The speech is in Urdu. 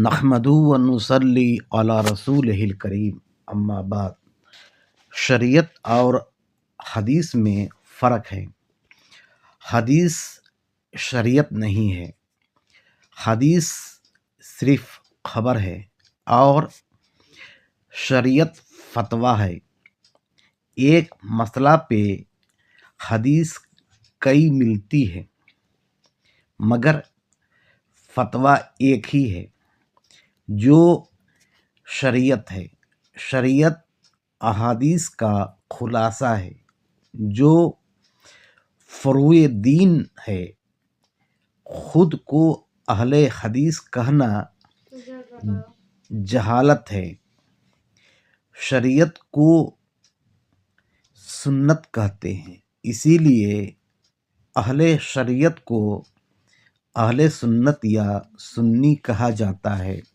نحمدہ و نصلی علی رسولہ الکریم، اما بعد۔ شریعت اور حدیث میں فرق ہے۔ حدیث شریعت نہیں ہے، حدیث صرف خبر ہے اور شریعت فتویٰ ہے۔ ایک مسئلہ پہ حدیث کئی ملتی ہے مگر فتویٰ ایک ہی ہے جو شریعت ہے۔ شریعت احادیث کا خلاصہ ہے جو فروع دین ہے۔ خود کو اہل حدیث کہنا جہالت ہے۔ شریعت کو سنت کہتے ہیں، اسی لیے اہل شریعت کو اہل سنت یا سنی کہا جاتا ہے۔